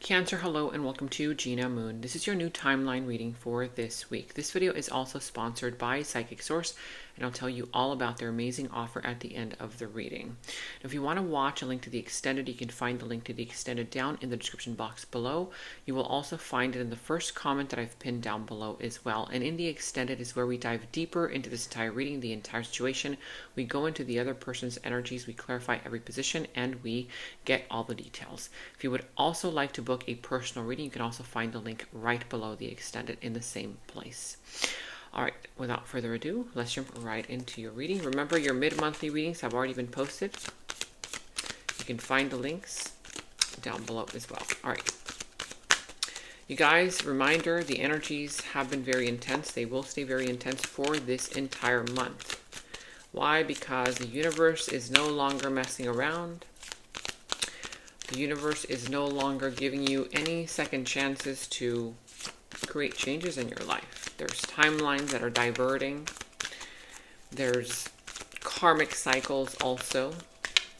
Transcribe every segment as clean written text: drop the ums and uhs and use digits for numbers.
Cancer, hello and welcome to Gena Moon. This is your new timeline reading for this week. This video is also sponsored by Psychic Source, and I'll tell you all about their amazing offer at the end of the reading. Now, if you want to watch a link to the extended, you can find the link to the extended down in the description box below. You will also find it in the first comment that I've pinned down below as well. And in the extended is where we dive deeper into this entire reading, the entire situation. We go into the other person's energies, we clarify every position, and we get all the details. If you would also like to book a personal reading, you can also find the link right below the extended in the same place. All right, without further ado, let's jump right into your reading. Remember, your mid-monthly readings have already been posted. You can find the links down below as well. All right. You guys, reminder, the energies have been very intense. They will stay very intense for this entire month. Why? Because the universe is no longer messing around. The universe is no longer giving you any second chances to create changes in your life. There's timelines that are diverting. There's karmic cycles also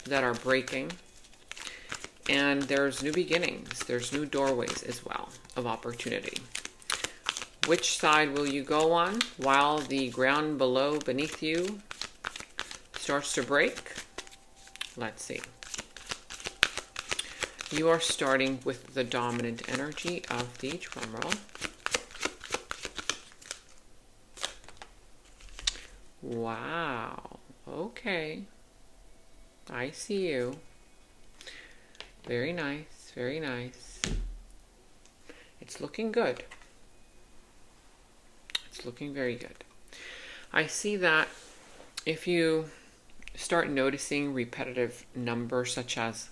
that are breaking. And there's new beginnings. There's new doorways as well of opportunity. Which side will you go on while the ground beneath you starts to break? Let's see. You are starting with the dominant energy of the drum roll. Wow. Okay. I see you. Very nice. Very nice. It's looking good. It's looking very good. I see that if you start noticing repetitive numbers such as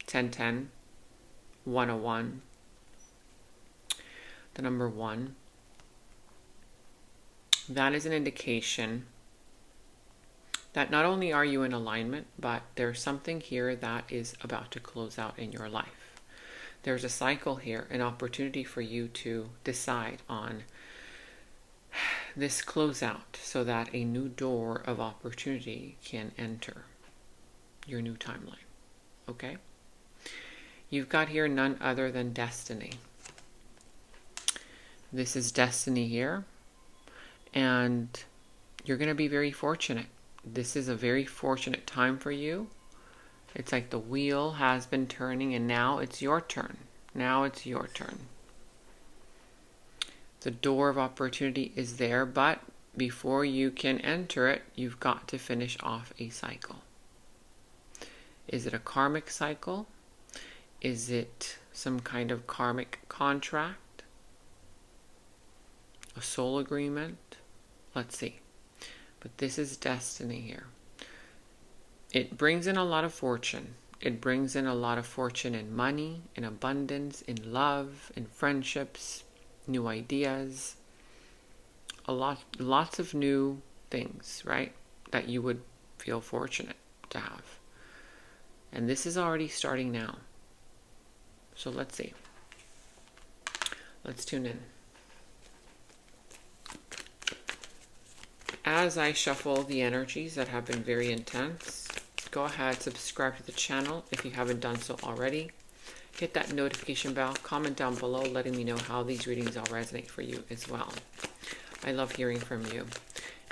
1010, 101, the number 1, that is an indication that not only are you in alignment, but there's something here that is about to close out in your life. There's a cycle here, an opportunity for you to decide on this closeout so that a new door of opportunity can enter your new timeline. Okay? You've got here none other than destiny. This is destiny here, and you're going to be very fortunate. This is a very fortunate time for you. It's like the wheel has been turning, and now it's your turn. Now it's your turn. The door of opportunity is there, but before you can enter it, you've got to finish off a cycle. Is it a karmic cycle? Is it some kind of karmic contract? A soul agreement? Let's see. But this is destiny here. It brings in a lot of fortune. It brings in a lot of fortune in money, in abundance, in love, in friendships, new ideas. Lots of new things, right? That you would feel fortunate to have. And this is already starting now. So let's see. Let's tune in. As I shuffle the energies that have been very intense, go ahead, subscribe to the channel if you haven't done so already. Hit that notification bell, comment down below letting me know how these readings all resonate for you as well. I love hearing from you.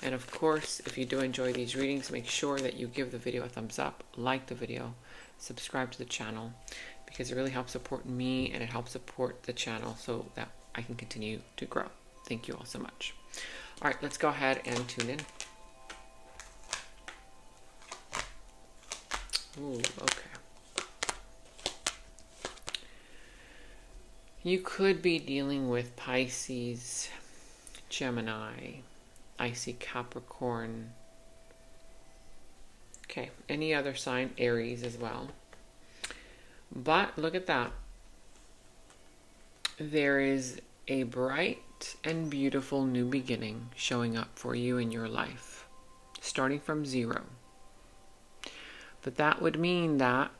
And of course, if you do enjoy these readings, make sure that you give the video a thumbs up, like the video, subscribe to the channel, because it really helps support me and it helps support the channel so that I can continue to grow. Thank you all so much. All right, let's go ahead and tune in. Ooh, okay. You could be dealing with Pisces, Gemini. I see Capricorn. Okay, any other sign, Aries as well. But look at that. There is a bright and beautiful new beginning showing up for you in your life, starting from 0. But that would mean that,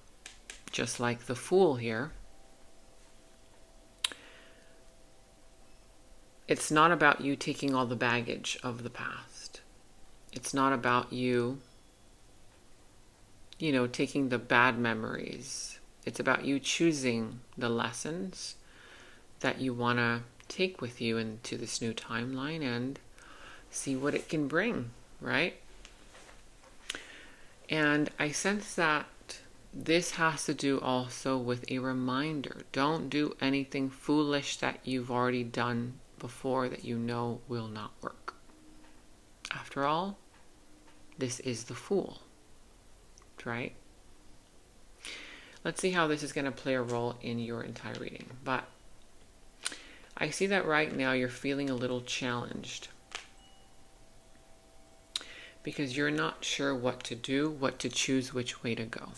just like the Fool here, it's not about you taking all the baggage of the past. It's not about you, taking the bad memories It's about you choosing the lessons that you want to take with you into this new timeline and see what it can bring, right? And I sense that this has to do also with a reminder. Don't do anything foolish that you've already done before that you know will not work. After all, this is the Fool, right? Let's see how this is going to play a role in your entire reading. But I see that right now you're feeling a little challenged because you're not sure what to do, what to choose, which way to go.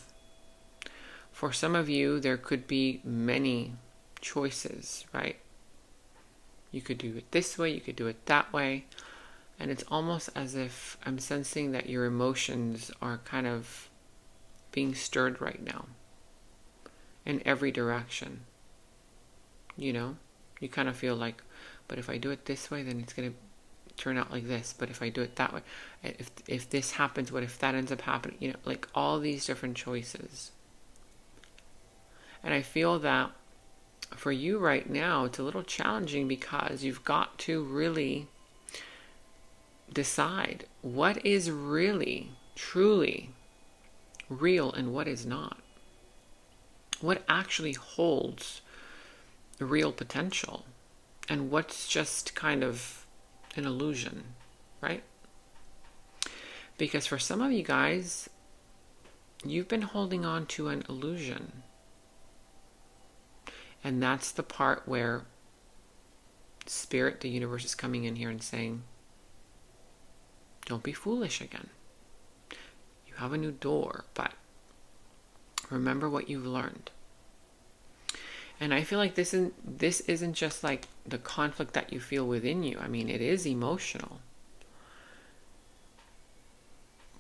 For some of you, there could be many choices, right? You could do it this way, you could do it that way. And it's almost as if I'm sensing that your emotions are kind of being stirred right now in every direction. You know, you kind of feel like, but if I do it this way, then it's going to turn out like this. But if I do it that way, if this happens, what if that ends up happening? You know, like all these different choices. And I feel that for you right now, it's a little challenging because you've got to really decide what is really, truly real and what is not. What actually holds real potential and what's just kind of an illusion, right? Because for some of you guys, you've been holding on to an illusion. And that's the part where Spirit, the universe, is coming in here and saying, don't be foolish again. You have a new door, but remember what you've learned. And I feel like this isn't just like the conflict that you feel within you. I mean, it is emotional.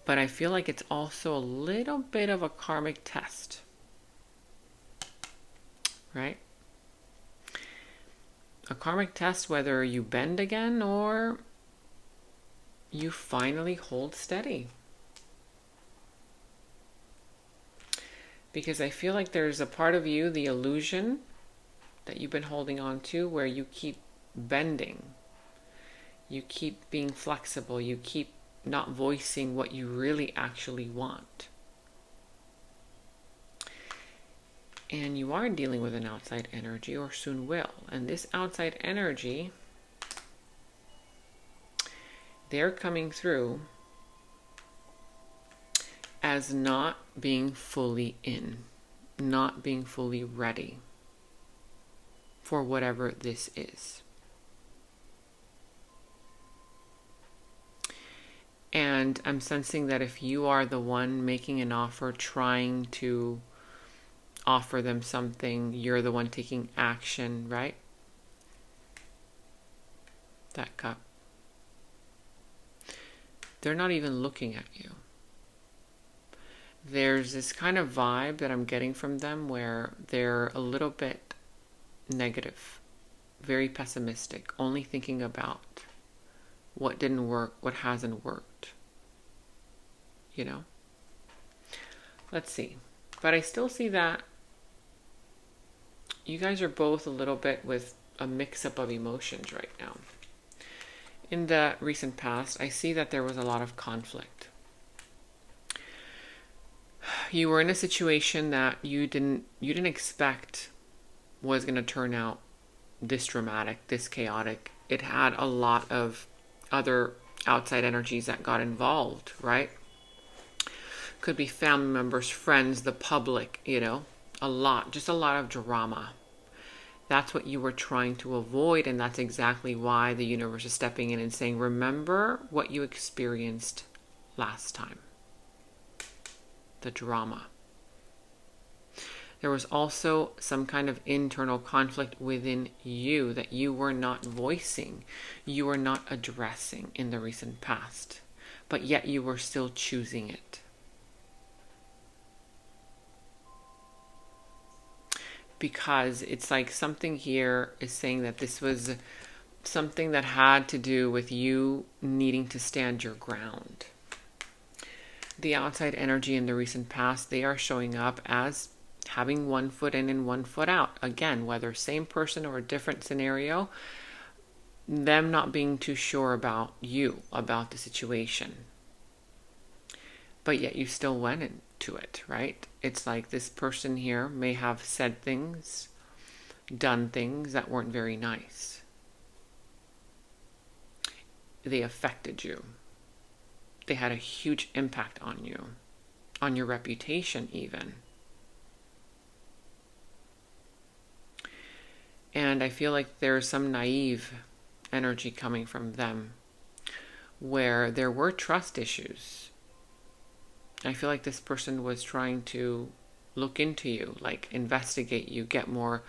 But I feel like it's also a little bit of a karmic test. Right? A karmic test whether you bend again or you finally hold steady. Because I feel like there's a part of you, the illusion that you've been holding on to, where you keep bending. You keep being flexible. You keep not voicing what you really actually want. And you are dealing with an outside energy, or soon will. And this outside energy, they're coming through as not being fully in, not being fully ready for whatever this is. And I'm sensing that if you are the one making an offer, trying to offer them something, you're the one taking action, right? That cup. They're not even looking at you. There's this kind of vibe that I'm getting from them where they're a little bit negative, very pessimistic, only thinking about what didn't work, what hasn't worked. You know? Let's see. But I still see that you guys are both a little bit with a mix-up of emotions right now. In the recent past, I see that there was a lot of conflict. You were in a situation that you didn't expect was going to turn out this dramatic, this chaotic. It had a lot of other outside energies that got involved, right? Could be family members, friends, the public, you know, just a lot of drama. That's what you were trying to avoid, and that's exactly why the universe is stepping in and saying, remember what you experienced last time. The drama. There was also some kind of internal conflict within you that you were not voicing, you were not addressing in the recent past, but yet you were still choosing it. Because it's like something here is saying that this was something that had to do with you needing to stand your ground. The outside energy in the recent past, they are showing up as having one foot in and one foot out. Again, whether same person or a different scenario, them not being too sure about you, about the situation. But yet you still went into it, right? It's like this person here may have said things, done things that weren't very nice. They affected you. They had a huge impact on you, on your reputation even. And I feel like there's some naive energy coming from them where there were trust issues. I feel like this person was trying to look into you, like investigate you, get more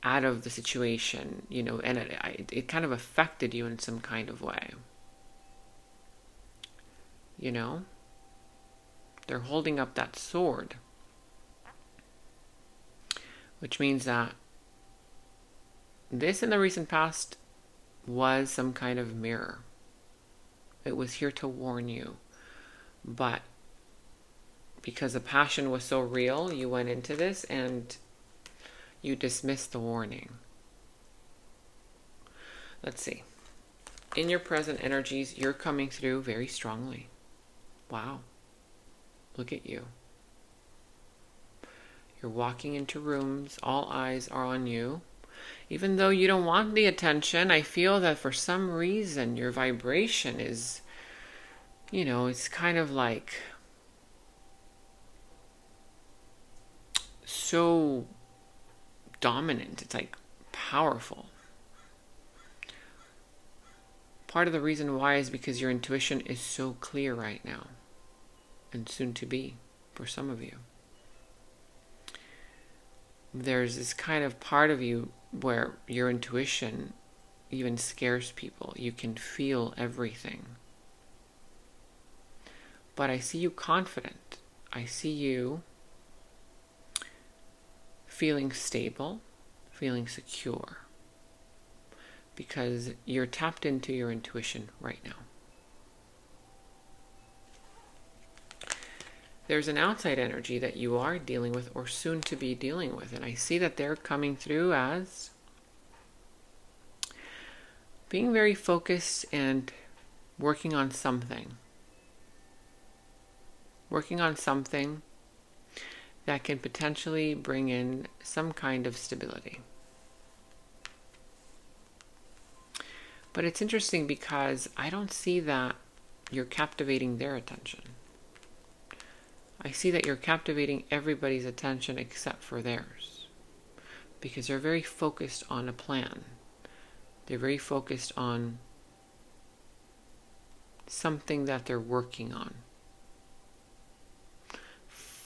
out of the situation, you know, and it kind of affected you in some kind of way. You know? They're holding up that sword, which means that this in the recent past was some kind of mirror. It was here to warn you. But because the passion was so real, you went into this and you dismissed the warning. Let's see. In your present energies, you're coming through very strongly. Wow. Look at you. You're walking into rooms, all eyes are on you. Even though you don't want the attention, I feel that for some reason your vibration is, you know, it's kind of like so dominant. It's like powerful. Part of the reason why is because your intuition is so clear right now, and soon to be for some of you. There's this kind of part of you where your intuition even scares people. You can feel everything. But I see you confident. I see you feeling stable, feeling secure, because you're tapped into your intuition right now. There's an outside energy that you are dealing with or soon to be dealing with, and I see that they're coming through as being very focused and working on something. Working on something that can potentially bring in some kind of stability. But it's interesting because I don't see that you're captivating their attention. I see that you're captivating everybody's attention except for theirs. Because they're very focused on a plan. They're very focused on something that they're working on.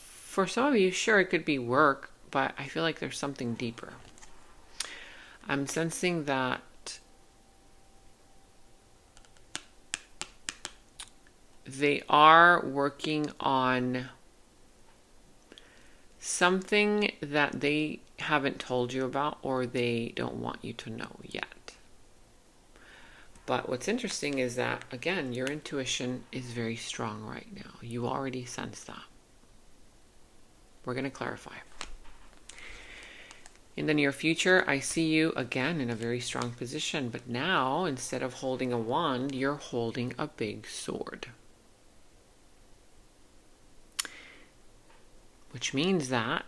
For some of you, sure, it could be work, but I feel like there's something deeper. I'm sensing that they are working on something that they haven't told you about or they don't want you to know yet. But what's interesting is that, again, your intuition is very strong right now. You already sense that. We're going to clarify. In the near future, I see you again in a very strong position. But now, instead of holding a wand, you're holding a big sword. Which means that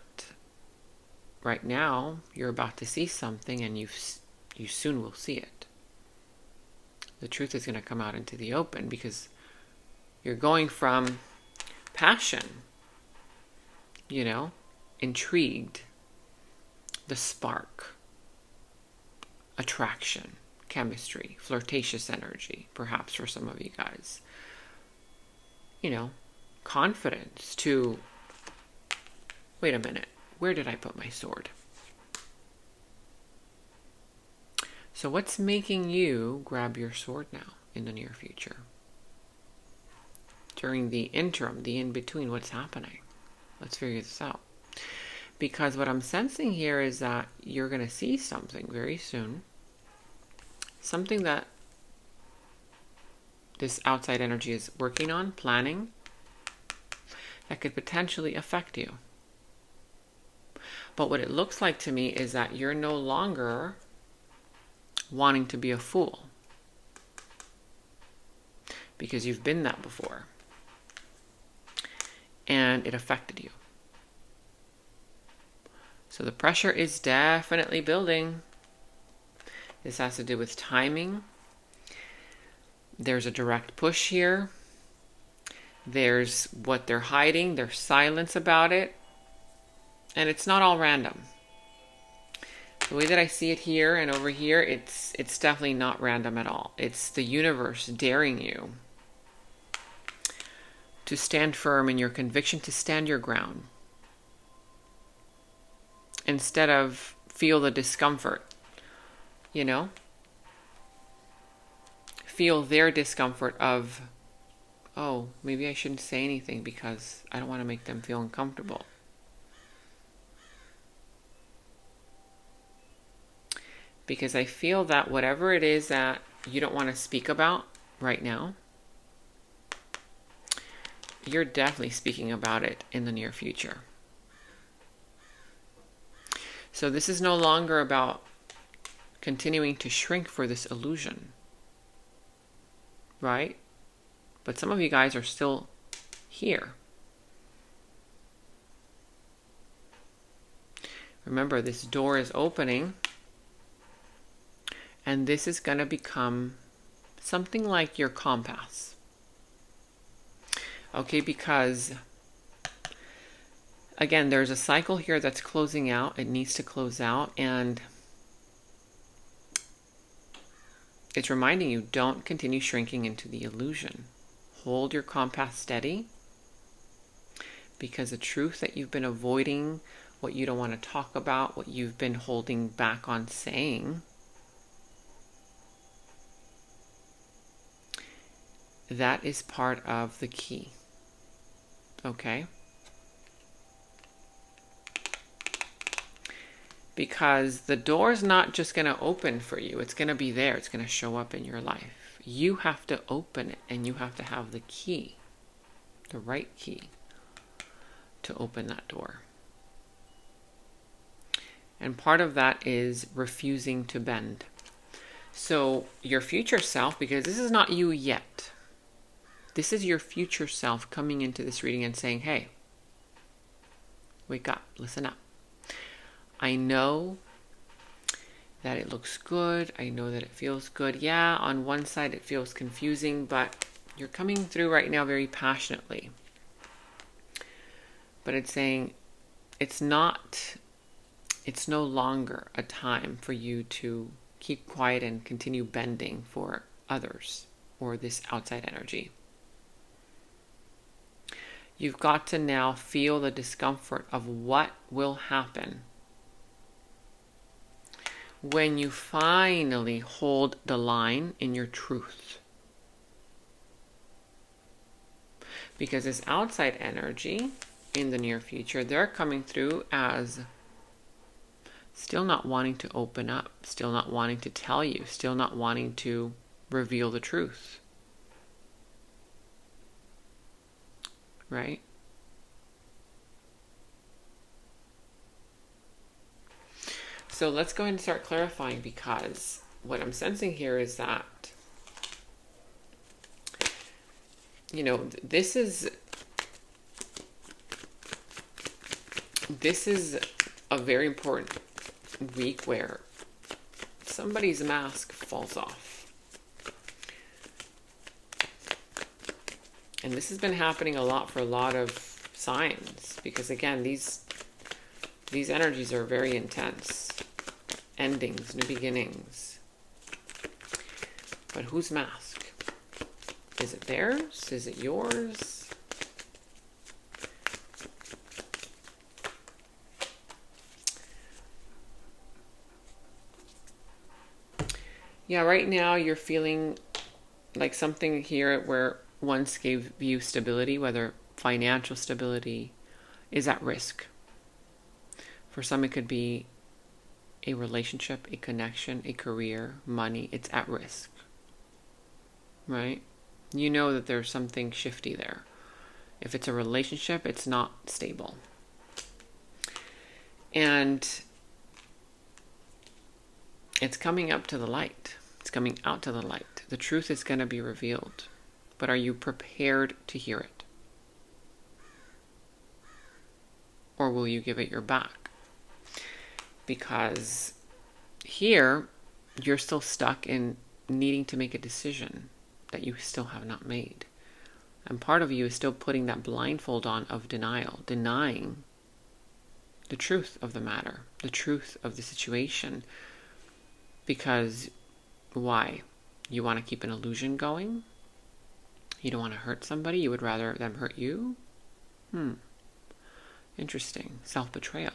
right now you're about to see something and you soon will see it. The truth is going to come out into the open because you're going from passion, you know, intrigued, the spark, attraction, chemistry, flirtatious energy, perhaps for some of you guys, you know, confidence to, wait a minute, where did I put my sword? So what's making you grab your sword now in the near future? During the interim, the in-between, what's happening? Let's figure this out. Because what I'm sensing here is that you're going to see something very soon. Something that this outside energy is working on, planning, that could potentially affect you. But what it looks like to me is that you're no longer wanting to be a fool, because you've been that before and it affected you. So the pressure is definitely building. This has to do with timing. There's a direct push here. There's what they're hiding, their silence about it. And it's not all random. The way that I see it here and over here, it's definitely not random at all. It's the universe daring you to stand firm in your conviction, to stand your ground, instead of feel the discomfort, you know? Feel their discomfort of, oh, maybe I shouldn't say anything because I don't want to make them feel uncomfortable. Because I feel that whatever it is that you don't want to speak about right now, you're definitely speaking about it in the near future. So this is no longer about continuing to shrink for this illusion, right? But some of you guys are still here. Remember, this door is opening, and this is going to become something like your compass. Okay, because again, there's a cycle here that's closing out. It needs to close out, and it's reminding you, don't continue shrinking into the illusion. Hold your compass steady, because the truth that you've been avoiding, what you don't want to talk about, what you've been holding back on saying, that is part of the key. Okay? Because the door's not just going to open for you. It's going to be there. It's going to show up in your life. You have to open it, and you have to have the key, the right key, to open that door. And part of that is refusing to bend. So your future self, because this is not you yet, this is your future self coming into this reading and saying, hey, wake up, listen up. I know that it looks good. I know that it feels good. Yeah, on one side it feels confusing, but you're coming through right now very passionately. But it's saying it's no longer a time for you to keep quiet and continue bending for others or this outside energy. You've got to now feel the discomfort of what will happen when you finally hold the line in your truth. Because this outside energy in the near future, they're coming through as still not wanting to open up, still not wanting to tell you, still not wanting to reveal the truth. Right? So let's go ahead and start clarifying, because what I'm sensing here is that, you know, this is a very important week where somebody's mask falls off. And this has been happening a lot for a lot of signs, because again, these energies are very intense. Endings, new beginnings. But whose mask? Is it theirs? Is it yours? Yeah, right now you're feeling like something here where once gave you stability, whether financial stability, is at risk. For some, it could be a relationship, a connection, a career, money. It's at risk, right? You know that there's something shifty there. If it's a relationship, it's not stable. And it's coming up to the light. It's coming out to the light. The truth is going to be revealed. But are you prepared to hear it? Or will you give it your back? Because here, you're still stuck in needing to make a decision that you still have not made. And part of you is still putting that blindfold on of denial, denying the truth of the matter, the truth of the situation. Because why? You want to keep an illusion going? You don't want to hurt somebody? You would rather them hurt you? Interesting. Self-betrayal.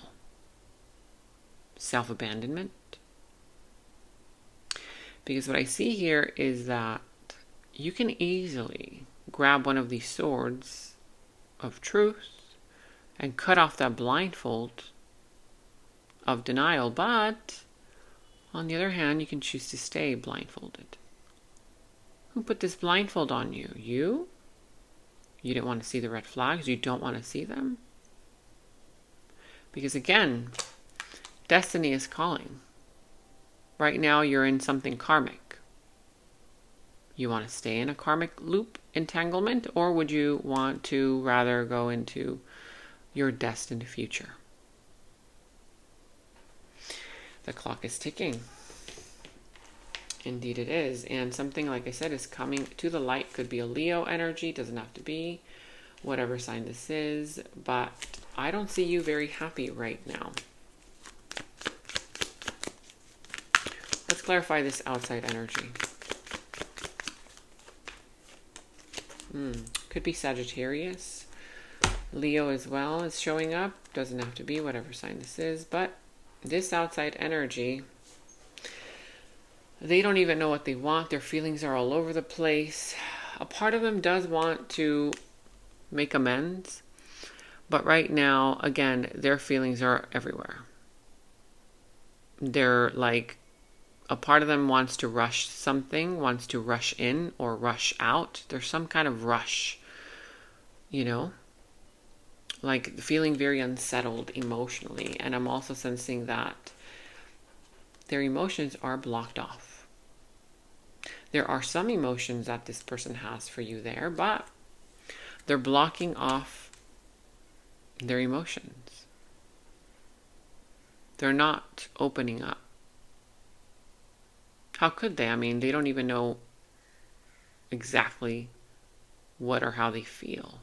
Self-abandonment. Because what I see here is that you can easily grab one of these swords of truth and cut off that blindfold of denial, but on the other hand, you can choose to stay blindfolded. Who put this blindfold on you? You? You didn't want to see the red flags? You don't want to see them? Because again, destiny is calling. Right now, you're in something karmic. You want to stay in a karmic loop entanglement, or would you want to rather go into your destined future? The clock is ticking. Indeed it is. And something, like I said, is coming to the light. Could be a Leo energy. Doesn't have to be. Whatever sign this is. But I don't see you very happy right now. Let's clarify this outside energy. Could be Sagittarius. Leo as well is showing up. Doesn't have to be, whatever sign this is. But this outside energy, they don't even know what they want. Their feelings are all over the place. A part of them does want to make amends. But right now, again, their feelings are everywhere. They're like, a part of them wants to rush something, wants to rush in or rush out. There's some kind of rush, you know? Like feeling very unsettled emotionally. And I'm also sensing that their emotions are blocked off. There are some emotions that this person has for you there, but they're blocking off their emotions. They're not opening up. How could they? I mean, they don't even know exactly what or how they feel.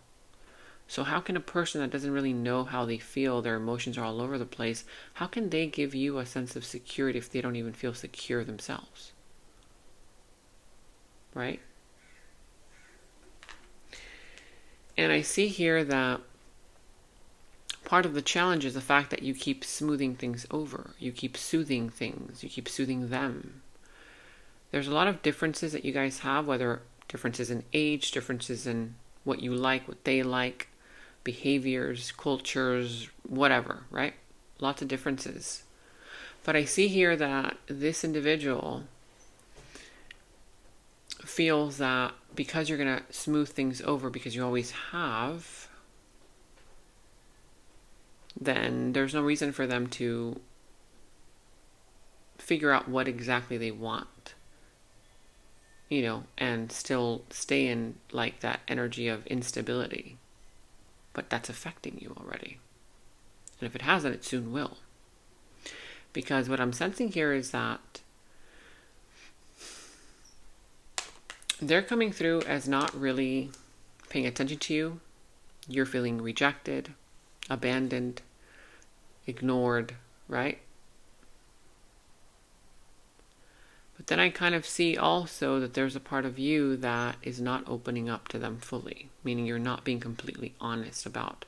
So how can a person that doesn't really know how they feel, their emotions are all over the place, how can they give you a sense of security if they don't even feel secure themselves? Right? And I see here that part of the challenge is the fact that you keep smoothing things over. You keep soothing things. You keep soothing them. There's a lot of differences that you guys have, whether differences in age, differences in what you like, what they like, behaviors, cultures, whatever, right? Lots of differences. But I see here that this individual feels that because you're going to smooth things over, because you always have, then there's no reason for them to figure out what exactly they want, you know, and still stay in like that energy of instability. But that's affecting you already. And if it hasn't, it soon will. Because what I'm sensing here is that they're coming through as not really paying attention to you. You're feeling rejected, abandoned, ignored, right? But then I kind of see also that there's a part of you that is not opening up to them fully, meaning you're not being completely honest about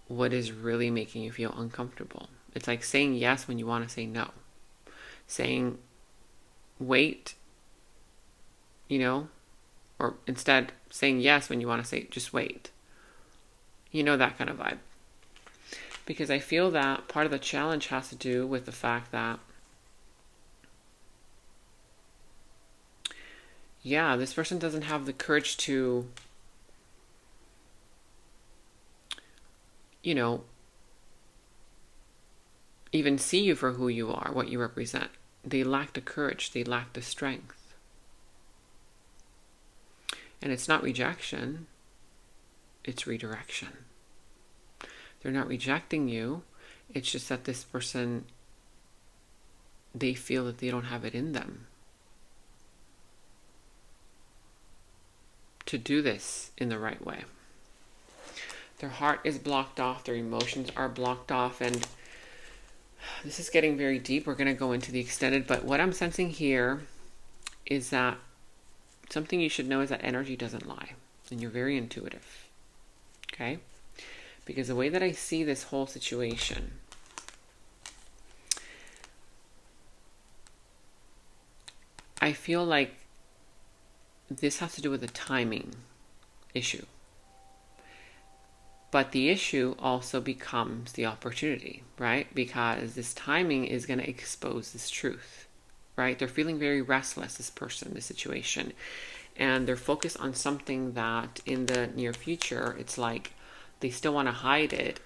what is really making you feel uncomfortable. It's like saying yes when you want to say no. Saying wait, you know, or instead saying yes when you want to say just wait. You know, that kind of vibe. Because I feel that part of the challenge has to do with the fact that yeah, this person doesn't have the courage to, you know, even see you for who you are, what you represent. They lack the courage. They lack the strength. And it's not rejection. It's redirection. They're not rejecting you. It's just that this person, they feel that they don't have it in them to do this in the right way. Their heart is blocked off. Their emotions are blocked off. And this is getting very deep. We're going to go into the extended. But what I'm sensing here is that something you should know is that energy doesn't lie. And you're very intuitive. Okay? Because the way that I see this whole situation, I feel like this has to do with a timing issue. But the issue also becomes the opportunity, right? Because this timing is going to expose this truth, right? They're feeling very restless, this person, this situation. And they're focused on something that in the near future, it's like they still want to hide it,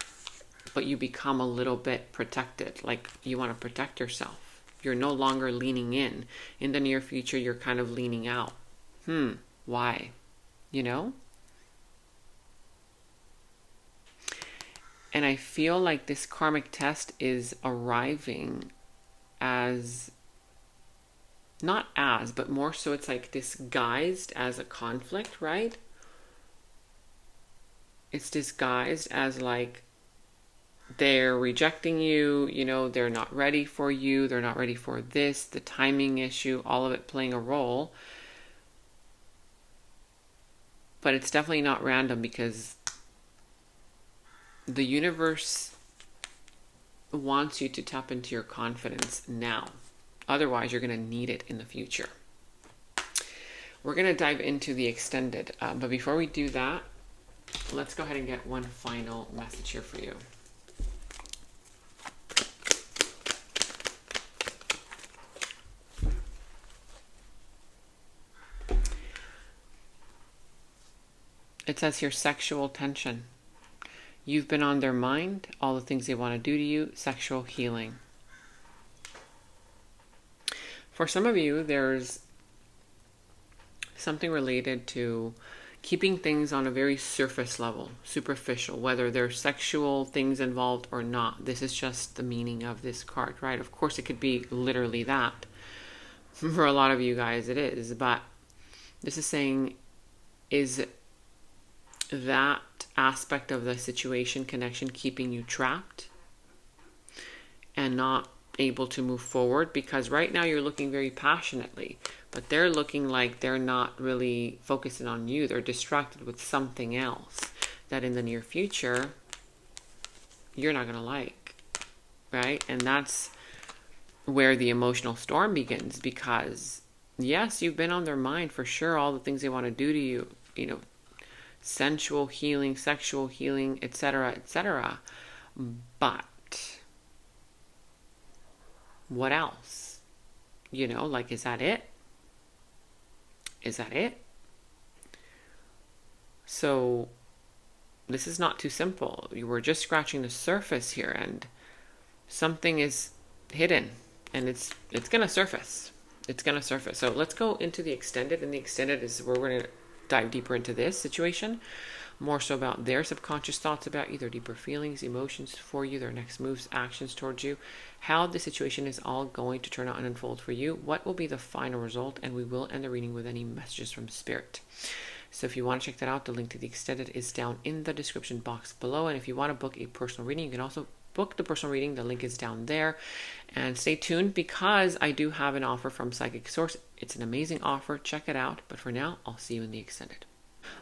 but you become a little bit protected. Like you want to protect yourself. You're no longer leaning in. In the near future, you're kind of leaning out. Why? You know? And I feel like this karmic test is arriving as, not as, but more so it's like disguised as a conflict, right? It's disguised as like they're rejecting you, you know, they're not ready for you, they're not ready for this, the timing issue, all of it playing a role. But it's definitely not random because the universe wants you to tap into your confidence now. Otherwise, you're going to need it in the future. We're going to dive into the extended. But before we do that, let's go ahead and get one final message here for you. It says here, sexual tension. You've been on their mind, all the things they want to do to you, sexual healing. For some of you, there's something related to keeping things on a very surface level, superficial, whether there's sexual things involved or not. This is just the meaning of this card, right? Of course, it could be literally that. For a lot of you guys, it is. But this is saying, is that aspect of the situation, connection, keeping you trapped and not able to move forward? Because right now you're looking very passionately, but they're looking like they're not really focusing on you. They're distracted with something else that in the near future you're not going to like, right? And that's where the emotional storm begins, because yes, you've been on their mind for sure, all the things they want to do to you, you know, sensual healing, sexual healing, etc., etc. But what else? You know, like, is that it? Is that it? So this is not too simple. You were just scratching the surface here, and something is hidden, and it's going to surface. It's going to surface. So let's go into the extended, and the extended is where we're going to dive deeper into this situation, more so about their subconscious thoughts about you, their deeper feelings, emotions for you, their next moves, actions towards you, how the situation is all going to turn out and unfold for you, what will be the final result, and we will end the reading with any messages from Spirit. So if you want to check that out, the link to the extended is down in the description box below, and if you want to book a personal reading, you can also book the personal reading. The link is down there. And stay tuned because I do have an offer from Psychic Source. It's an amazing offer. Check it out. But for now, I'll see you in the extended.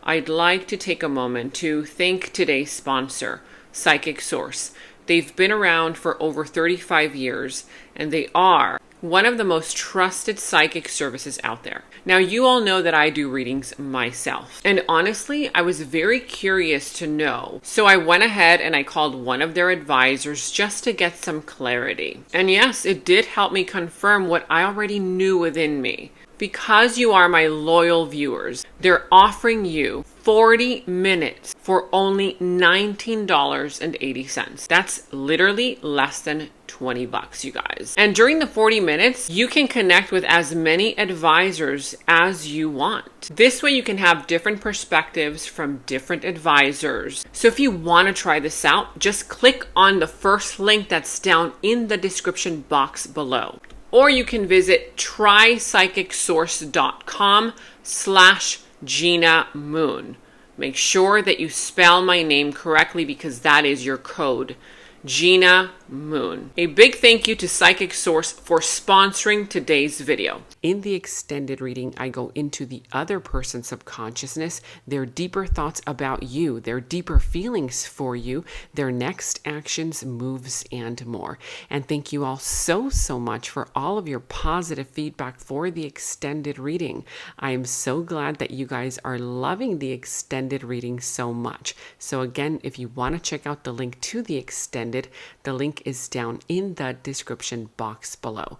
I'd like to take a moment to thank today's sponsor, Psychic Source. They've been around for over 35 years, and they are one of the most trusted psychic services out there. Now, you all know that I do readings myself. And honestly, I was very curious to know. So I went ahead and I called one of their advisors just to get some clarity. And yes, it did help me confirm what I already knew within me. Because you are my loyal viewers, they're offering you 40 minutes for only $19.80. That's literally less than $20, you guys. And during the 40 minutes, you can connect with as many advisors as you want. This way you can have different perspectives from different advisors. So if you want to try this out, just click on the first link that's down in the description box below. Or you can visit trypsychicsource.com/Gena Moon. Make sure that you spell my name correctly because that is your code. Gena Moon. A big thank you to Psychic Source for sponsoring today's video. In the extended reading, I go into the other person's subconsciousness, their deeper thoughts about you, their deeper feelings for you, their next actions, moves, and more. And thank you all so much for all of your positive feedback for the extended reading. I am so glad that you guys are loving the extended reading so much. So again, if you want to check out the link to the extended, the link is down in the description box below.